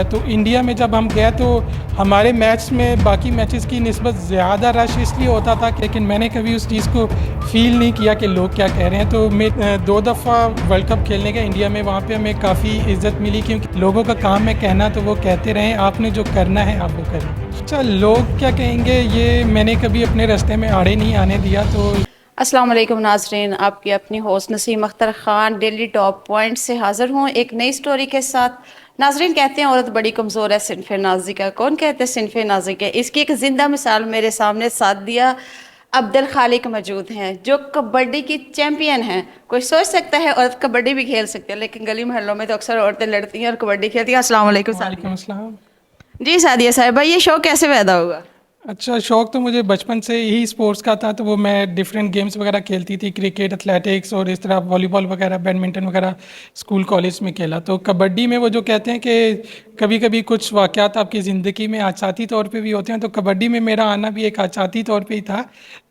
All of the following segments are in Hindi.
तो इंडिया में जब हम गए तो हमारे मैच में बाकी मैचेस की निस्बत ज़्यादा रश इसलिए होता था, लेकिन मैंने कभी उस चीज़ को फ़ील नहीं किया कि लोग क्या कह रहे हैं। तो मैं 2 दफ़ा वर्ल्ड कप खेलने का इंडिया में, वहाँ पे हमें काफ़ी इज़्ज़त मिली क्योंकि लोगों का काम है कहना, तो वो कहते रहें, आपने जो करना है आप वो करें। अच्छा, लोग क्या कहेंगे ये मैंने कभी अपने रास्ते में आड़े नहीं आने दिया। तो अस्सलाम वालेकुम नाजरीन, आपकी अपनी host Naseem Akhtar Khan daily top point से हाज़िर हूँ एक नई स्टोरी के साथ। नाजरीन, कहते हैं औरत बड़ी कमज़ोर है सिनफ़े नाज़िका। कौन कहते हैं सिनफ़े नाज़िका? इसकी एक ज़िंदा मिसाल मेरे सामने सादिया अब्दुल खालिक मौजूद हैं, जो कबड्डी की चैम्पियन हैं। कोई सोच सकता है औरत कबड्डी भी खेल सकती है, लेकिन गली मोहल्लों में तो अक्सर औरतें लड़ती हैं और कबड्डी खेलती हैं। अस्सलाम वालेकुम वालेकुम सादिया। अस्सलाम। जी सादिया साहिबा, ये शौक़ कैसे पैदा हुआ? अच्छा, शौक़ तो मुझे बचपन से ही स्पोर्ट्स का था। तो वो मैं डिफरेंट गेम्स वगैरह खेलती थी, क्रिकेट, एथलेटिक्स और इस तरह वॉलीबॉल वगैरह, बैडमिंटन वगैरह स्कूल कॉलेज में खेला। तो कबड्डी में वो जो कहते हैं कि कभी कभी कुछ वाक़यात आपकी ज़िंदगी में आचाती तौर पे भी होते हैं, तो कबड्डी में मेरा आना भी एक आचाती तौर पे ही था।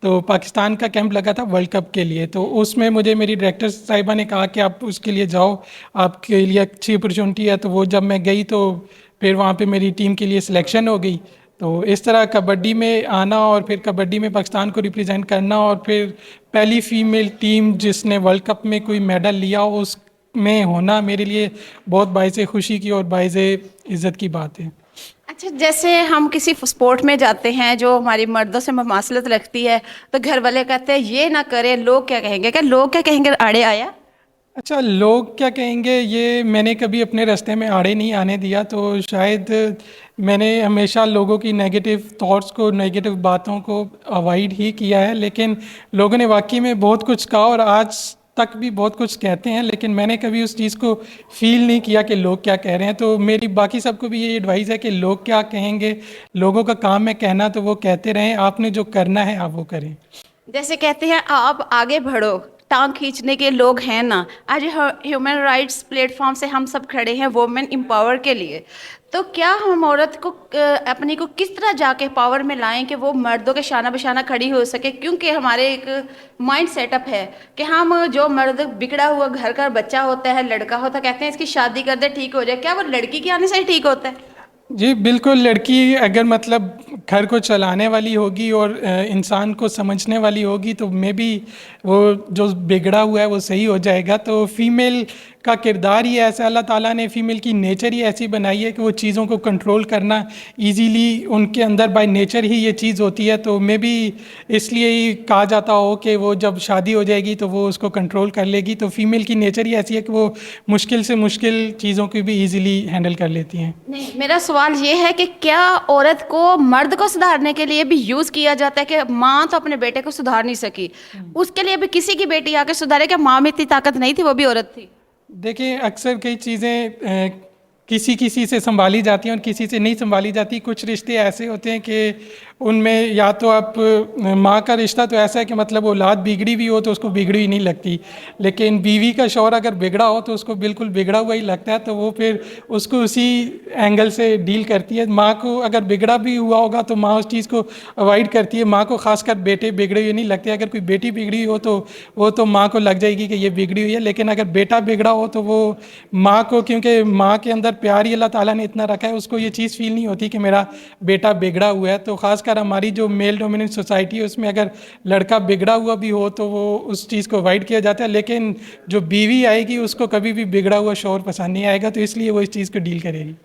तो पाकिस्तान का कैंप लगा था वर्ल्ड कप के लिए, तो उसमें मुझे मेरी डायरेक्टर साहिबा ने कहा कि आप उसके लिए जाओ, आपके लिए अच्छी अपॉर्चुनिटी है। तो वो जब मैं गई तो फिर वहाँ पे मेरी टीम के लिए सिलेक्शन हो गई। तो इस तरह कबड्डी में आना और फिर कबड्डी में पाकिस्तान को रिप्रेजेंट करना और फिर पहली फीमेल टीम जिसने वर्ल्ड कप में कोई मेडल लिया उसमें होना मेरे लिए बहुत बाइज़ खुशी की और बाइज़ इज़्ज़त की बात है। अच्छा, जैसे हम किसी स्पोर्ट में जाते हैं जो हमारी मर्दों से ममासलत रखती है, तो घर वाले कहते हैं ये ना करें, लोग क्या कहेंगे? क्या लोग क्या कहेंगे आड़े आया? अच्छा, लोग क्या कहेंगे ये मैंने कभी अपने रास्ते में आड़े नहीं आने दिया। तो शायद मैंने हमेशा लोगों की नेगेटिव थॉट्स को, नेगेटिव बातों को अवॉइड ही किया है। लेकिन लोगों ने वाकई में बहुत कुछ कहा और आज तक भी बहुत कुछ कहते हैं, लेकिन मैंने कभी उस चीज़ को फ़ील नहीं किया कि लोग क्या कह रहे हैं। तो मेरी बाकी सबको भी यही एडवाइस है कि लोग क्या कहेंगे, लोगों का काम है कहना, तो वो कहते रहें, आपने जो करना है आप वो करें। जैसे कहते हैं आप आगे बढ़ो, टांग खींचने के लोग हैं ना। आज ह्यूमन राइट्स प्लेटफॉर्म से हम सब खड़े हैं वोमेन एम्पावर के लिए। तो क्या हम औरत को अपनी को किस तरह जाके पावर में लाएं कि वो मर्दों के शाना बशाना खड़ी हो सके? क्योंकि हमारे एक माइंड सेटअप है कि हम जो मर्द बिगड़ा हुआ घर का बच्चा होता है, लड़का होता, कहते हैं इसकी शादी कर दे ठीक हो जाए। क्या वो लड़की के आने से ही ठीक होता है? जी बिल्कुल, लड़की अगर मतलब घर को चलाने वाली होगी और इंसान को समझने वाली होगी तो मे बी वो जो बिगड़ा हुआ है वो सही हो जाएगा। तो फीमेल का किरदार ही ऐसा, अल्लाह ताला ने फीमेल की नेचर ही ऐसी बनाई है कि वो चीज़ों को कंट्रोल करना इजीली उनके अंदर बाय नेचर ही ये चीज़ होती है। तो मे बी इसलिए ही कहा जाता हो कि वो जब शादी हो जाएगी तो वो उसको कंट्रोल कर लेगी। तो फीमेल की नेचर ही ऐसी है कि वो मुश्किल से मुश्किल चीज़ों को भी ईज़िली हैंडल कर लेती हैं। नहीं, मेरा सवाल ये है कि क्या औरत को मर्द को सुधारने के लिए भी यूज किया जाता है कि माँ तो अपने बेटे को सुधार नहीं सकी, उसके लिए भी किसी की बेटी आके सुधारे? क्या माँ में इतनी ताकत नहीं थी, वो भी औरत थी? देखिए, अक्सर कई चीज़ें किसी किसी से संभाली जाती हैं और किसी से नहीं संभाली जाती। कुछ रिश्ते ऐसे होते हैं कि उनमें या तो आप माँ का रिश्ता तो ऐसा है कि मतलब औलाद बिगड़ी भी हो तो उसको बिगड़ी ही नहीं लगती, लेकिन बीवी का शौहर अगर बिगड़ा हो तो उसको बिल्कुल बिगड़ा हुआ ही लगता है। तो वो फिर उसको उसी एंगल से डील करती है। माँ को अगर बिगड़ा भी हुआ होगा तो माँ उस चीज़ को अवॉइड करती है। माँ को खासकर बेटे बिगड़े हुए नहीं लगते। अगर कोई बेटी बिगड़ी हो तो वो तो माँ को लग जाएगी कि ये बिगड़ी हुई है, लेकिन अगर बेटा बिगड़ा हो तो वो माँ को, क्योंकि माँ के अंदर प्यार ही अल्लाह ताला ने इतना रखा है, उसको ये चीज़ फील नहीं होती कि मेरा बेटा बिगड़ा हुआ है। तो ख़ासकर हमारी जो मेल डोमिनेंट सोसाइटी है उसमें अगर लड़का बिगड़ा हुआ भी हो तो वो उस चीज़ को अवॉइड किया जाता है, लेकिन जो बीवी आएगी उसको कभी भी बिगड़ा हुआ शौहर पसंद नहीं आएगा, तो इसलिए वो इस चीज़ को डील करेगी।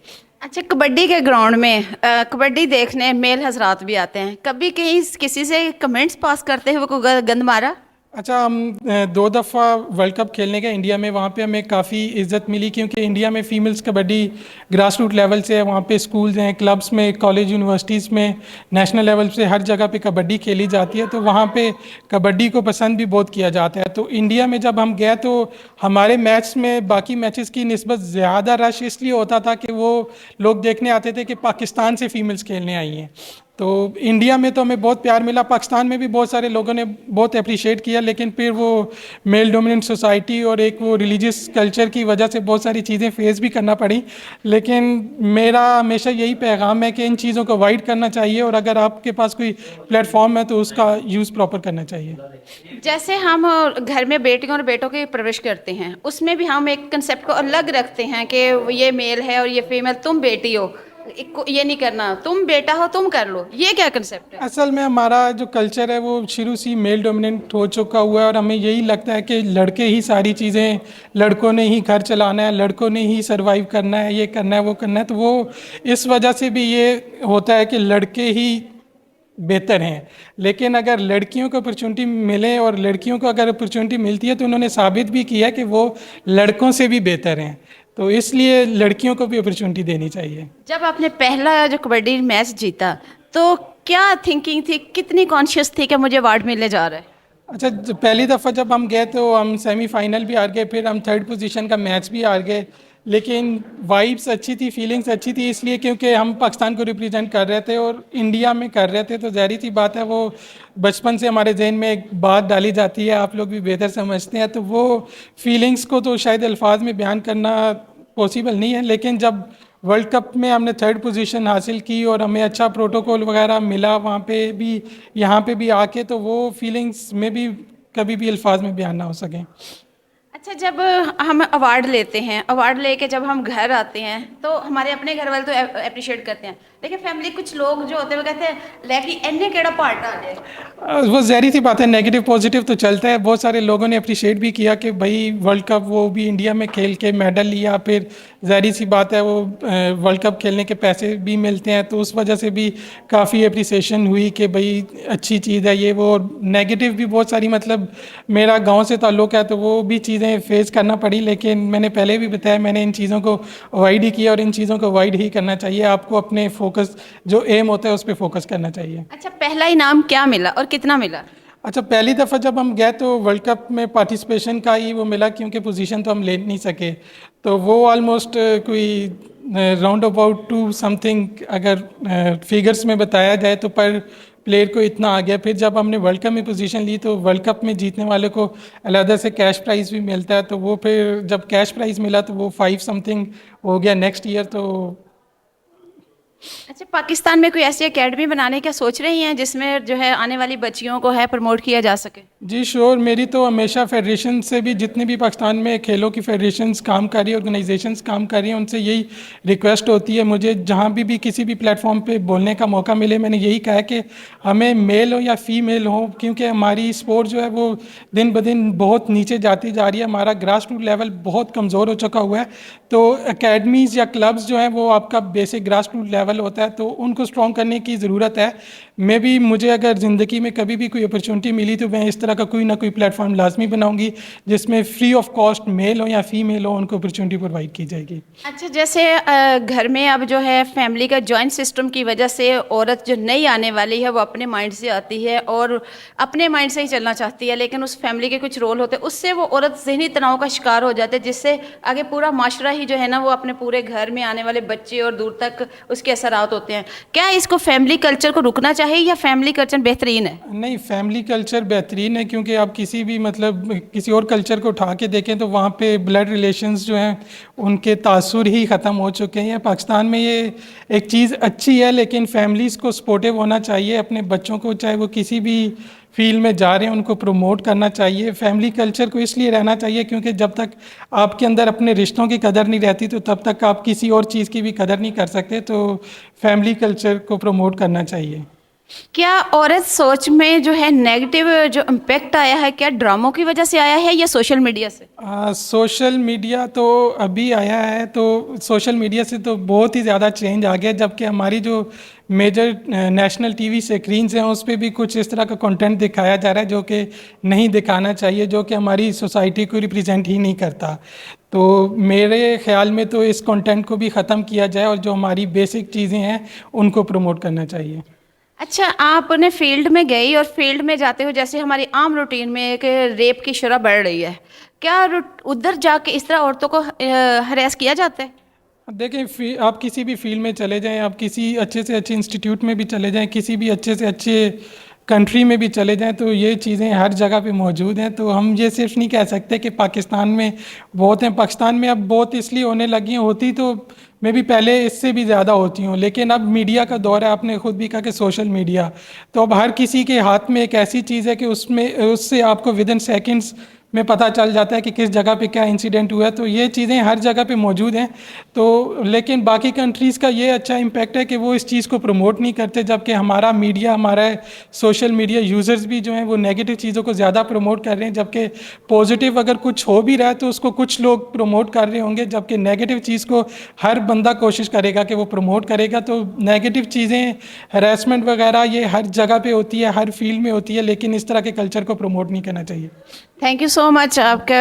अच्छा, कबड्डी के ग्राउंड में कबड्डी देखने मेल हजरात भी आते हैं, कभी कहीं किसी से कमेंट्स पास करते हुए कोई गंद मारा? अच्छा, हम 2 दफ़ा वर्ल्ड कप खेलने गए इंडिया में, वहाँ पे हमें काफ़ी इज़्ज़त मिली क्योंकि इंडिया में females kabaddi grass root level से है। वहाँ पे स्कूल्स हैं, क्लब्स में, कॉलेज यूनिवर्सिटीज़ में, नेशनल लेवल से हर जगह पे कबड्डी खेली जाती है। तो वहाँ पे कबड्डी को पसंद भी बहुत किया जाता है। तो इंडिया में जब हम गए तो हमारे मैच में बाकी मैचेस की निस्बत ज़्यादा रश इसलिए होता था कि वो लोग देखने आते थे कि पाकिस्तान से फ़ीमेल्स खेलने आई हैं। तो इंडिया में तो हमें बहुत प्यार मिला, पाकिस्तान में भी बहुत सारे लोगों ने बहुत अप्रिशिएट किया, लेकिन फिर वो मेल डोमिनेंट सोसाइटी और एक वो रिलीजियस कल्चर की वजह से बहुत सारी चीज़ें फेस भी करना पड़ी। लेकिन मेरा हमेशा यही पैगाम है कि इन चीज़ों को अवॉइड करना चाहिए, और अगर आपके पास कोई प्लेटफॉर्म है तो उसका यूज़ प्रॉपर करना चाहिए। जैसे हम घर में बेटियों और बेटों के प्रवेश करते हैं, उसमें भी हम एक कंसेप्ट को अलग रखते हैं कि ये मेल है और ये फीमेल, तुम बेटी हो, ये नहीं करना, तुम बेटा हो तुम कर लो, ये क्या कंसेप्ट है? असल में हमारा जो कल्चर है वो शुरू से ही मेल डोमिनेंट हो चुका हुआ है, और हमें यही लगता है कि लड़के ही सारी चीज़ें, लड़कों ने ही घर चलाना है, लड़कों ने ही सरवाइव करना है, ये करना है वो करना है। तो वो इस वजह से भी ये होता है कि लड़के ही बेहतर हैं। लेकिन अगर लड़कियों को अपॉर्चुनिटी मिले, और लड़कियों को अगर अपॉर्चुनिटी मिलती है तो उन्होंने साबित भी किया कि वो लड़कों से भी बेहतर हैं। तो इसलिए लड़कियों को भी अपॉर्चुनिटी देनी चाहिए। जब आपने पहला जो कबड्डी मैच जीता तो क्या थिंकिंग थी, कितनी कॉन्शियस थी कि मुझे अवार्ड मिलने जा रहा है? अच्छा, पहली दफ़ा जब हम गए तो हम सेमीफाइनल भी हार गए, फिर हम थर्ड पोजीशन का मैच भी हार गए। लेकिन वाइब्स अच्छी थी, फीलिंग्स अच्छी थी, इसलिए क्योंकि हम पाकिस्तान को रिप्रेजेंट कर रहे थे और इंडिया में कर रहे थे। तो ज़ाहिर सी बात है, वो बचपन से हमारे जहन में एक बात डाली जाती है, आप लोग भी बेहतर समझते हैं। तो वो फीलिंग्स को तो शायद अल्फाज में बयान करना पॉसिबल नहीं है। लेकिन जब वर्ल्ड कप में हमने थर्ड पोजीशन हासिल की और हमें अच्छा प्रोटोकॉल वगैरह मिला वहाँ पे भी, यहाँ पे भी आके, तो वो फीलिंग्स में भी कभी भी अल्फाज में बयान ना हो सकें। अच्छा, जब हम अवार्ड लेते हैं, अवार्ड लेके जब हम घर आते हैं तो हमारे अपने घर वाले तो अप्रिशिएट करते हैं, लेकिन फैमिली कुछ लोग जो होते हैं वो कहते हैं लेकी एने केड़ा पार्ट आ जाए। वो ज़ाहिर सी बात है, नेगेटिव पॉजिटिव तो चलता है। बहुत सारे लोगों ने अप्रिशिएट भी किया कि भाई वर्ल्ड कप वो भी इंडिया में खेल के मेडल लिया, फिर ज़ाहिर सी बात है वो वर्ल्ड कप खेलने के पैसे भी मिलते हैं, तो उस वजह से भी काफ़ी अप्रिसिएशन हुई कि भाई अच्छी चीज़ है ये वो। नेगेटिव भी बहुत सारी, मतलब मेरा गाँव से ताल्लुक़ है तो वो भी चीज़ें फेस करना पड़ी। लेकिन मैंने पहले भी बताया, मैंने इन चीज़ों को अवॉइड ही किया, और इन चीज़ों को अवॉइड ही करना चाहिए। आपको अपने फोकस, जो एम होता है उस पर फोकस करना चाहिए। अच्छा, पहला इनाम क्या मिला और कितना मिला? अच्छा, पहली दफ़ा जब हम गए तो वर्ल्ड कप में पार्टिसिपेशन का ही वो मिला, क्योंकि पोजीशन तो हम ले नहीं सके। तो वो ऑलमोस्ट कोई राउंड अबाउट 2 समथिंग अगर फिगर्स में बताया जाए तो पर प्लेयर को इतना आ गया। फिर जब हमने वर्ल्ड कप में पोजीशन ली तो वर्ल्ड कप में जीतने वाले को अलग से कैश प्राइज़ भी मिलता है। तो वो फिर जब कैश प्राइज़ मिला तो वो 5 समथिंग हो गया नेक्स्ट ईयर। तो अच्छा, पाकिस्तान में कोई ऐसी एकेडमी बनाने का सोच रही हैं जिसमें जो है आने वाली बच्चियों को है प्रमोट किया जा सके? जी श्योर, मेरी तो हमेशा फेडरेशन से भी, जितनी भी पाकिस्तान में खेलों की फेडरेशंस काम कर रही है, ऑर्गेनाइजेशंस काम कर रही हैं, उनसे यही रिक्वेस्ट होती है मुझे, जहाँ भी किसी भी प्लेटफॉर्म पे बोलने का मौका मिले, मैंने यही कहा है कि हमें मेल हो या फीमेल हो, क्योंकि हमारी स्पोर्ट जो है वो दिन ब दिन बहुत नीचे जाती जा रही है, हमारा ग्रास रूट लेवल बहुत कमज़ोर हो चुका हुआ है। तो अकेडमीज़ या क्लब्स जो हैं वो आपका बेसिक ग्रास रूट लेवल होता है, तो उनको स्ट्रॉन्ग करने की ज़रूरत है। मैं भी, मुझे अगर ज़िंदगी में कभी भी कोई अपॉर्चुनिटी मिली तो मैं इस तरह का कोई ना कोई प्लेटफॉर्म लाजमी बनाऊंगी जिसमें फ्री ऑफ कॉस्ट मेल हो या फीमेल हो उनको अपॉर्चुनिटी प्रोवाइड की जाएगी। अच्छा, जैसे घर में अब जो है फैमिली का जॉइंट सिस्टम की वजह से औरत जो नई आने वाली है वो अपने माइंड से आती है और अपने माइंड से ही चलना चाहती है, लेकिन उस फैमिली के कुछ रोल होते हैं, उससे वो औरत ज़हनी तनाव का शिकार हो जाते हैं, जिससे आगे पूरा माशरा ही जो है ना वो अपने पूरे घर में आने वाले बच्चे और दूर तक उसके असरात होते हैं। क्या इसको फैमिली कल्चर को रुकना चाहिए या फैमिली कल्चर बेहतरीन है? नहीं, फैमिली कल्चर बेहतरीन है, क्योंकि आप किसी भी, मतलब किसी और कल्चर को उठा के देखें तो वहाँ पे ब्लड रिलेशंस जो हैं उनके तासुर ही ख़त्म हो चुके हैं। पाकिस्तान में ये एक चीज़ अच्छी है, लेकिन फैमिलीज़ को सपोर्टिव होना चाहिए अपने बच्चों को, चाहे वो किसी भी फील्ड में जा रहे हैं उनको प्रमोट करना चाहिए। फैमिली कल्चर को इसलिए रहना चाहिए क्योंकि जब तक आपके अंदर अपने रिश्तों की कदर नहीं रहती तो तब तक आप किसी और चीज़ की भी कदर नहीं कर सकते। तो फैमिली कल्चर को प्रमोट करना चाहिए। क्या औरत सोच में जो है नेगेटिव जो इम्पेक्ट आया है, क्या ड्रामों की वजह से आया है या सोशल मीडिया से? सोशल मीडिया तो अभी आया है, तो सोशल मीडिया से तो बहुत ही ज़्यादा चेंज आ गया, जबकि हमारी जो मेजर नेशनल टीवी स्क्रीन्स हैं उस पर भी कुछ इस तरह का कंटेंट दिखाया जा रहा है जो कि नहीं दिखाना चाहिए, जो कि हमारी सोसाइटी को रिप्रेजेंट ही नहीं करता। तो मेरे ख्याल में तो इस कंटेंट को भी ख़त्म किया जाए और जो हमारी बेसिक चीज़ें हैं उनको प्रमोट करना चाहिए। अच्छा, आपने फील्ड में गई और फील्ड में जाते हो, जैसे हमारी आम रूटीन में एक रेप की शरह बढ़ रही है, क्या उधर जाके इस तरह औरतों को हरेस किया जाता है? देखें, आप किसी भी फील्ड में चले जाएं, आप किसी अच्छे से अच्छे इंस्टीट्यूट में भी चले जाएं, किसी भी अच्छे से अच्छे कंट्री में भी चले जाएं, तो ये चीज़ें हर जगह पे मौजूद हैं। तो हम ये सिर्फ नहीं कह सकते कि पाकिस्तान में बहुत हैं। पाकिस्तान में अब बहुत इसलिए होने लगी हैं, होती तो मे भी पहले इससे भी ज़्यादा होती हूँ, लेकिन अब मीडिया का दौर है। आपने खुद भी कहा कि सोशल मीडिया, तो अब हर किसी के हाथ में एक ऐसी चीज़ है कि उससे आपको विद इन सेकेंड्स में पता चल जाता है कि किस जगह पे क्या इंसिडेंट हुआ है। तो ये चीज़ें हर जगह पे मौजूद हैं। तो लेकिन बाकी कंट्रीज़ का ये अच्छा इम्पैक्ट है कि वो इस चीज़ को प्रमोट नहीं करते, जबकि हमारा मीडिया, हमारा सोशल मीडिया यूज़र्स भी जो हैं वो नेगेटिव चीज़ों को ज़्यादा प्रमोट कर रहे हैं। जबकि पॉजिटिव अगर कुछ हो भी रहा है तो उसको कुछ लोग प्रमोट कर रहे होंगे, जबकि नेगेटिव चीज़ को हर बंदा कोशिश करेगा कि वो प्रमोट करेगा। तो नेगेटिव चीज़ें, हरासमेंट वगैरह, ये हर जगह पे होती है, हर फील्ड में होती है, लेकिन इस तरह के कल्चर को प्रमोट नहीं करना चाहिए। थैंक यू सो मच, आपका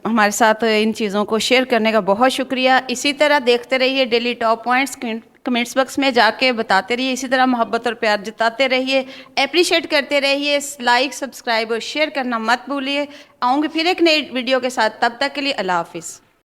हमारे साथ इन चीज़ों को शेयर करने का बहुत शुक्रिया। इसी तरह देखते रहिए daily top points, comments box में जाके बताते रहिए, इसी तरह मोहब्बत और प्यार जताते रहिए, अप्रिशिएट करते रहिए, लाइक, सब्सक्राइब और शेयर करना मत भूलिए। आऊँगी फिर एक नई वीडियो के साथ, तब तक के लिए अल्लाह हाफिज़।